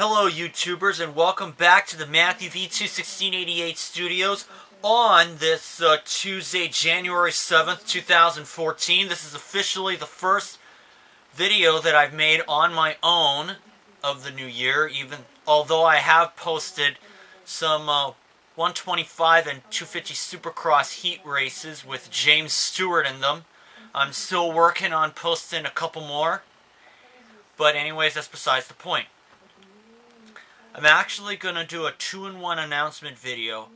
Hello YouTubers, and welcome back to the Matthew V21688 studios on this Tuesday, January 7th, 2014. This is officially the first video that I've made on my own of the new year, even although I have posted some 125 and 250 Supercross heat races with James Stewart in them. I'm still working on posting a couple more, but anyways, that's besides the point. I'm actually going to do a 2-in-1 announcement video,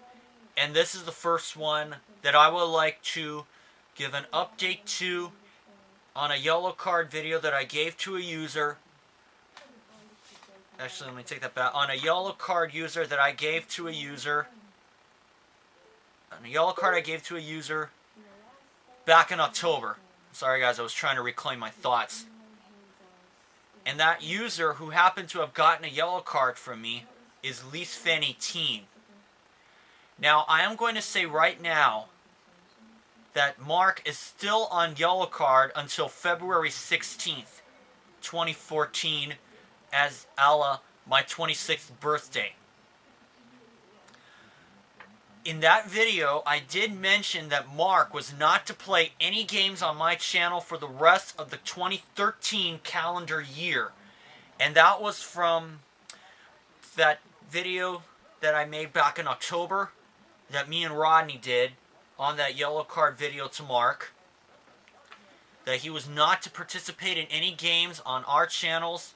and this is the first one that I would like to give an update to on a yellow card video that I gave to a user. Actually, let me take that back. On a yellow card user that I gave to a user. On a yellow card I gave to a user back in October. Sorry guys, I was trying to reclaim my thoughts. And that user who happened to have gotten a yellow card from me is LeaseFan18. Now, I am going to say right now that Mark is still on yellow card until February 16th, 2014, as a la my 26th birthday. In that video, I did mention that Mark was not to play any games on my channel for the rest of the 2013 calendar year. And that was from that video that I made back in October that me and Rodney did on that yellow card video to Mark. That he was not to participate in any games on our channels.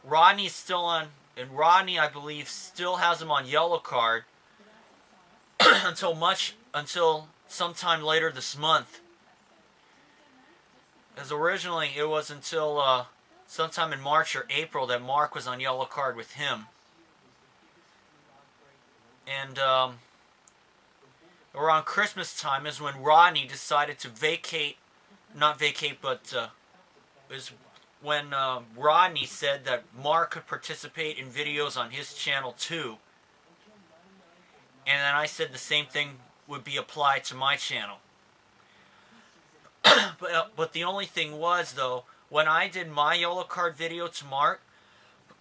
Rodney's still on, and Rodney, I believe, still has him on yellow card. until sometime later this month. As originally it was until sometime in March or April that Mark was on yellow card with him. And around Christmas time is when Rodney decided to is when Rodney said that Mark could participate in videos on his channel too. And then I said the same thing would be applied to my channel. But the only thing was, though, when I did my yellow card video to Mark,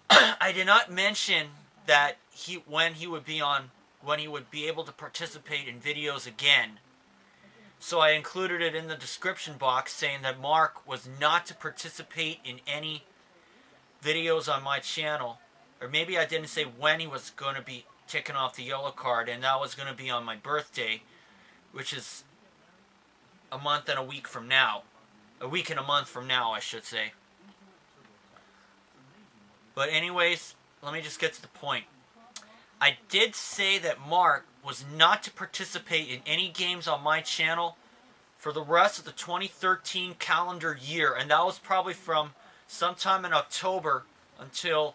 I did not mention that when he would be able to participate in videos again. So I included it in the description box saying that Mark was not to participate in any videos on my channel. Or maybe I didn't say when he was going to be taking off the yellow card, and that was going to be on my birthday, which is a month and a week from now. A week and a month from now, I should say. But anyways, let me just get to the point. I did say that Mark was not to participate in any games on my channel for the rest of the 2013 calendar year, and that was probably from sometime in October until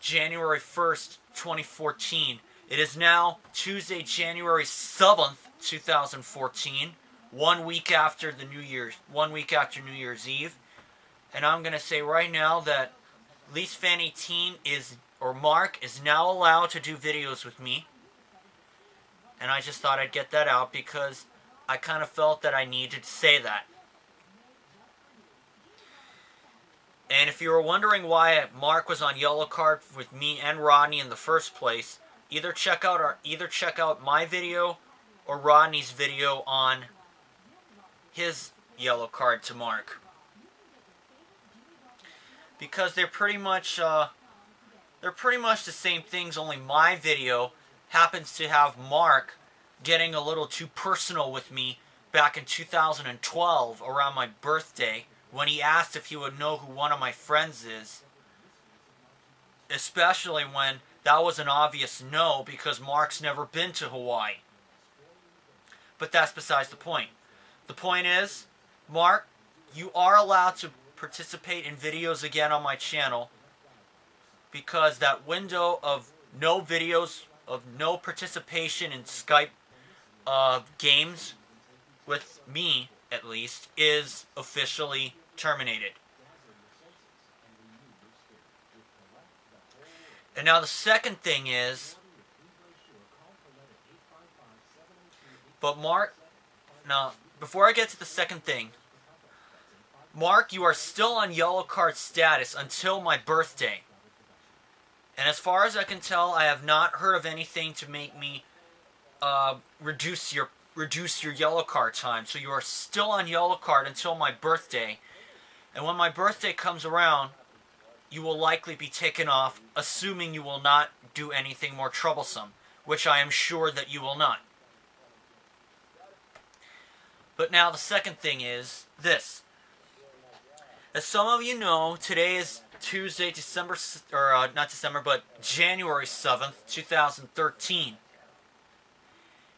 January 1st, 2014. It is now Tuesday, January 7th, 2014, 1 week after New Year's Eve. And I'm going to say right now that LeaseFan18 Mark is now allowed to do videos with me. And I just thought I'd get that out because I kind of felt that I needed to say that. And if you were wondering why Mark was on yellow card with me and Rodney in the first place, either check out my video or Rodney's video on his yellow card to Mark. Because they're pretty much the same things, only my video happens to have Mark getting a little too personal with me back in 2012 around my birthday, when he asked if he would know who one of my friends is. Especially when that was an obvious no, because Mark's never been to Hawaii. But that's besides the point. The point is, Mark, you are allowed to participate in videos again on my channel, because that window of no videos, of no participation in Skype games, with me at least, is officially terminated. And now the second thing is, but Mark, now before I get to the second thing, Mark, you are still on yellow card status until my birthday. And as far as I can tell, I have not heard of anything to make me reduce your yellow card time. So you are still on yellow card until my birthday. And when my birthday comes around, you will likely be taken off, assuming you will not do anything more troublesome, which I am sure that you will not. But now the second thing is this. As some of you know, today is Tuesday, January 7th, 2013.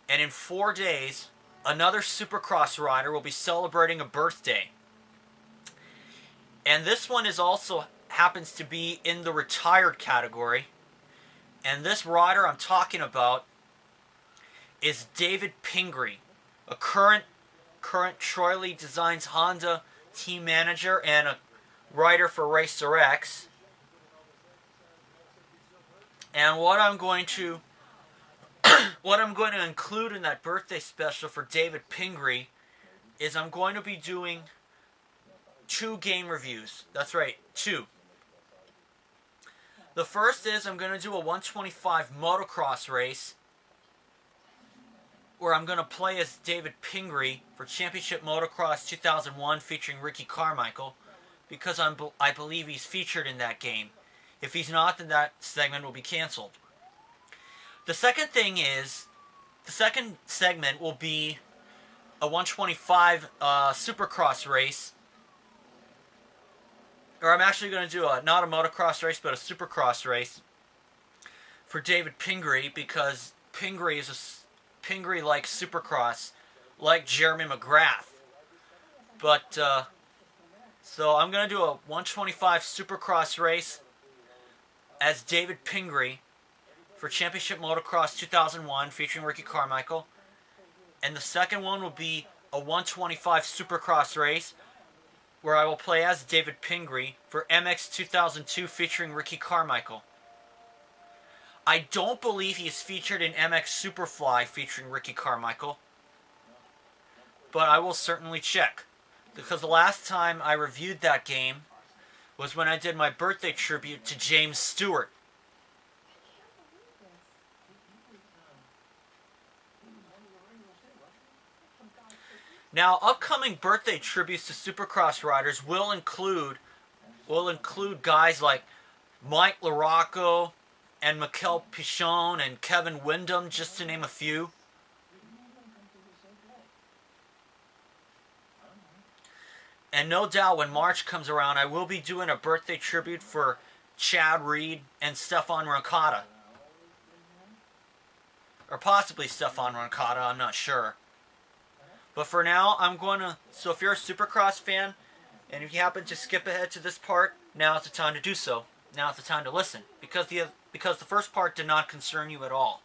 And in 4 days, another Supercross rider will be celebrating a birthday. And this one is also happens to be in the retired category. And this rider I'm talking about is David Pingree, a current Troy Lee Designs Honda team manager and a writer for RacerX. And what I'm going to include in that birthday special for David Pingree is I'm going to be doing 2 game reviews. That's right, 2. The first is I'm going to do a 125 motocross race where I'm going to play as David Pingree for Championship Motocross 2001 featuring Ricky Carmichael, because I believe he's featured in that game. If he's not, then that segment will be canceled. The second segment will be a 125 Supercross race. Or I'm actually going to do not a motocross race, but a Supercross race for David Pingree, because Pingree likes Supercross, like Jeremy McGrath. But so I'm going to do a 125 Supercross race as David Pingree for Championship Motocross 2001 featuring Ricky Carmichael. And the second one will be a 125 Supercross race where I will play as David Pingree for MX 2002 featuring Ricky Carmichael. I don't believe he is featured in MX Superfly featuring Ricky Carmichael, but I will certainly check, because the last time I reviewed that game was when I did my birthday tribute to James Stewart. Now, upcoming birthday tributes to Supercross riders will include guys like Mike LaRocco and Mikel Pichon and Kevin Windham, just to name a few. And no doubt when March comes around, I will be doing a birthday tribute for Chad Reed and Stefan Roncada. Or possibly Stefan Roncada, I'm not sure. But for now, so if you're a Supercross fan, and if you happen to skip ahead to this part, now's the time to do so. Now's the time to listen, because the first part did not concern you at all.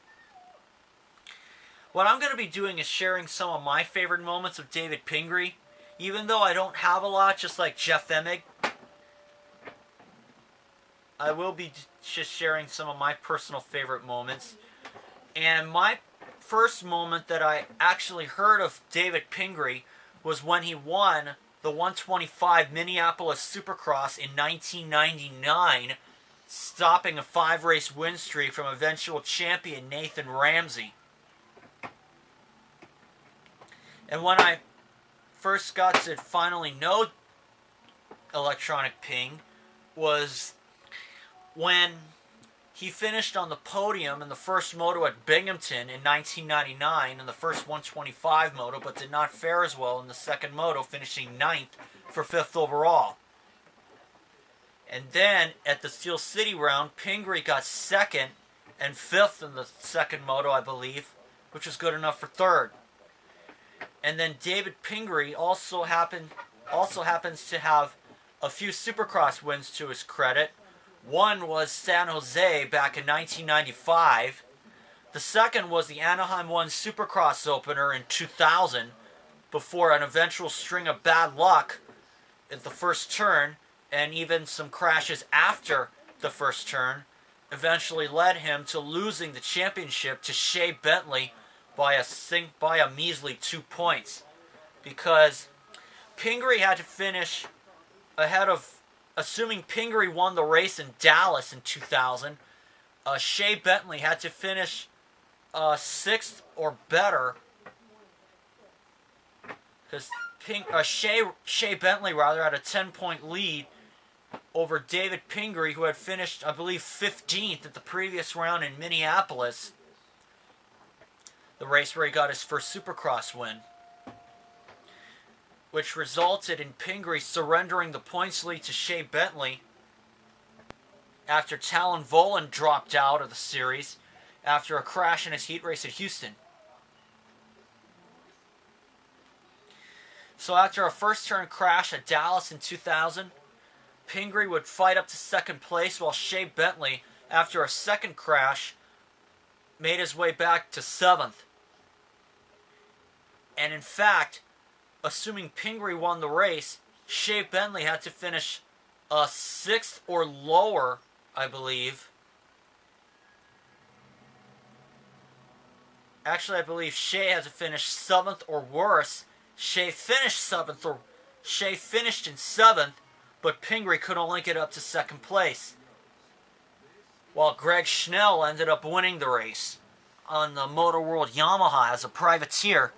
What I'm going to be doing is sharing some of my favorite moments of David Pingree, even though I don't have a lot, just like Jeff Emig. I will be just sharing some of my personal favorite moments. And my first moment that I actually heard of David Pingree was when he won the 125 Minneapolis Supercross in 1999, stopping a 5-race win streak from eventual champion Nathan Ramsey. And when I first got to finally know Electronic Ping was when he finished on the podium in the first moto at Binghamton in 1999 in the first 125 moto, but did not fare as well in the second moto, finishing 9th for 5th overall. And then at the Steel City round, Pingree got 2nd and 5th in the second moto, I believe, which was good enough for 3rd. And then David Pingree also happens to have a few Supercross wins to his credit. One was San Jose back in 1995. The second was the Anaheim 1 Supercross opener in 2000, before an eventual string of bad luck at the first turn, and even some crashes after the first turn, eventually led him to losing the championship to Shea Bentley by a measly 2 points, because Pingree had to finish ahead of, assuming Pingree won the race in Dallas in 2000, Shea Bentley had to finish 6th or better, because Shea Bentley rather had a 10-point lead over David Pingree, who had finished, I believe, 15th at the previous round in Minneapolis, the race where he got his first Supercross win, which resulted in Pingree surrendering the points lead to Shea Bentley after Talon Volan dropped out of the series after a crash in his heat race at Houston. So after a first-turn crash at Dallas in 2000, Pingree would fight up to second place, while Shea Bentley, after a second crash, made his way back to 7th. And in fact, assuming Pingree won the race, Shea Bentley had to finish 6th or lower, I believe. Actually, I believe Shea had to finish 7th or worse. Shea finished in 7th, but Pingree could only get up to second place, while Greg Schnell ended up winning the race on the Motor World Yamaha as a privateer.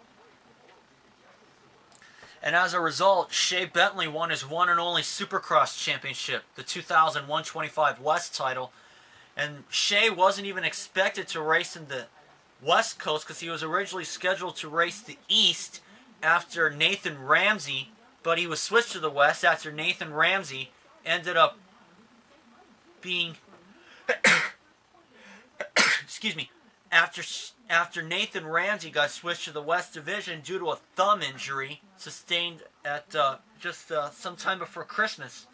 And as a result, Shea Bentley won his one and only Supercross championship, the 2000 125 West title. And Shea wasn't even expected to race in the West Coast because he was originally scheduled to race the East after Nathan Ramsey, but he was switched to the West after Nathan Ramsey ended up being excuse me, after Nathan Ramsey got switched to the West Division due to a thumb injury sustained at just some time before Christmas.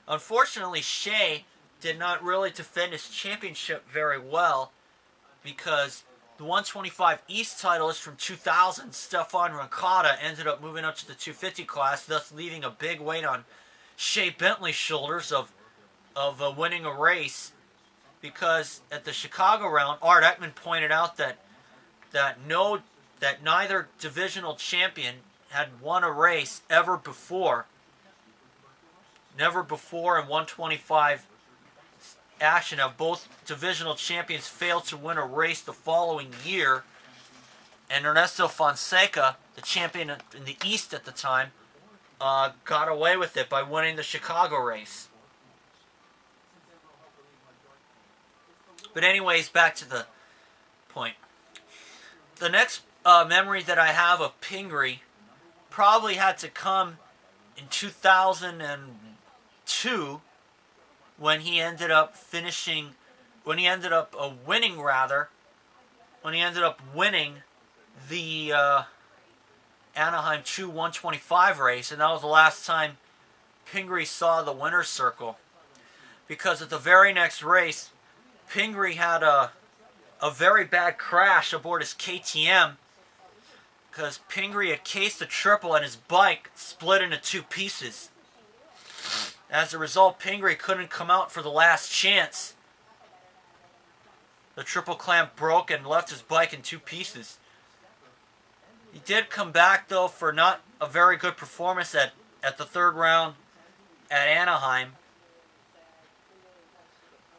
Unfortunately, Shea did not really defend his championship very well, because the 125 East titleist from 2000, Stefan Rincada, ended up moving up to the 250 class, thus leaving a big weight on Shea Bentley's shoulders of winning a race. Because at the Chicago round, Art Ekman pointed out that neither divisional champion had won a race ever before. Never before in 125 action have both divisional champions failed to win a race the following year. And Ernesto Fonseca, the champion in the East at the time, got away with it by winning the Chicago race. But anyways, back to the point. The next memory that I have of Pingree probably had to come in 2002, when he ended up winning the Anaheim 2 125 race, and that was the last time Pingree saw the winner's circle. Because at the very next race, Pingree had a very bad crash aboard his KTM, because Pingree had cased a triple and his bike split into 2 pieces. As a result, Pingree couldn't come out for the last chance. The triple clamp broke and left his bike in 2 pieces. He did come back, though, for not a very good performance at the 3rd round at Anaheim.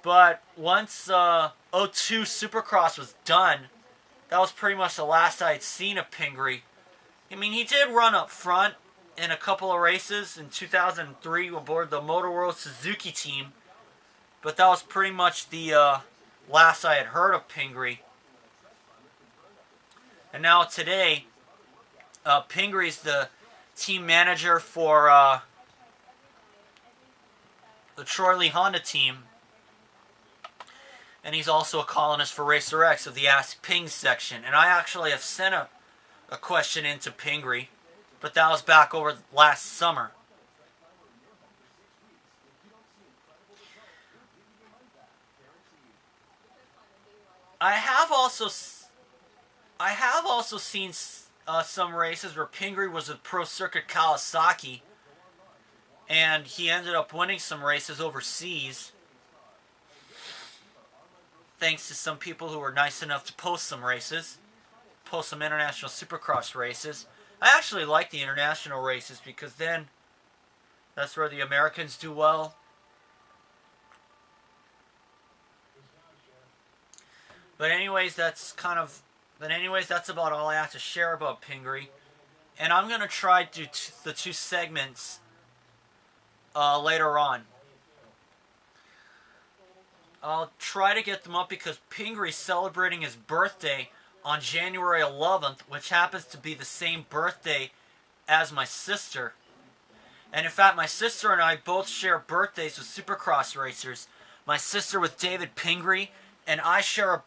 But once 02 Supercross was done, that was pretty much the last I had seen of Pingree. I mean, he did run up front in a couple of races in 2003 aboard the Motor World Suzuki team, but that was pretty much the last I had heard of Pingree. And now today, Pingree's the team manager for the Troy Lee Honda team. And he's also a columnist for RacerX of the Ask Ping section. And I actually have sent a question into Pingree, but that was back over last summer. I have also seen some races where Pingree was with Pro Circuit Kawasaki, and he ended up winning some races overseas, thanks to some people who were nice enough to post some international Supercross races. I actually like the international races, because then that's where the Americans do well. But anyways, that's about all I have to share about Pingree. And I'm going to try to do the two segments later on. I'll try to get them up because Pingree's celebrating his birthday on January 11th, which happens to be the same birthday as my sister. And in fact, my sister and I both share birthdays with Supercross racers. My sister with David Pingree, and I share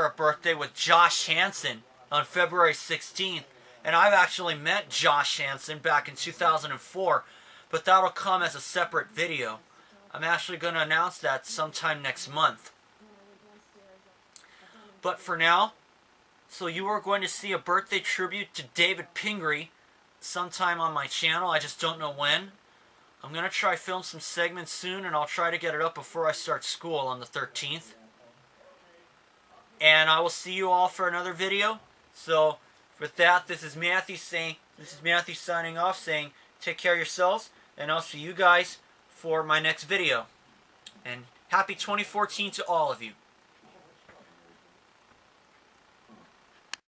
a birthday with Josh Hansen on February 16th. And I've actually met Josh Hansen back in 2004, but that'll come as a separate video. I'm actually going to announce that sometime next month. But for now, so you are going to see a birthday tribute to David Pingree sometime on my channel. I just don't know when. I'm going to try film some segments soon, and I'll try to get it up before I start school on the 13th. And I will see you all for another video. So with that, this is Matthew signing off, saying take care of yourselves, and I'll see you guys for my next video. And happy 2014 to all of you.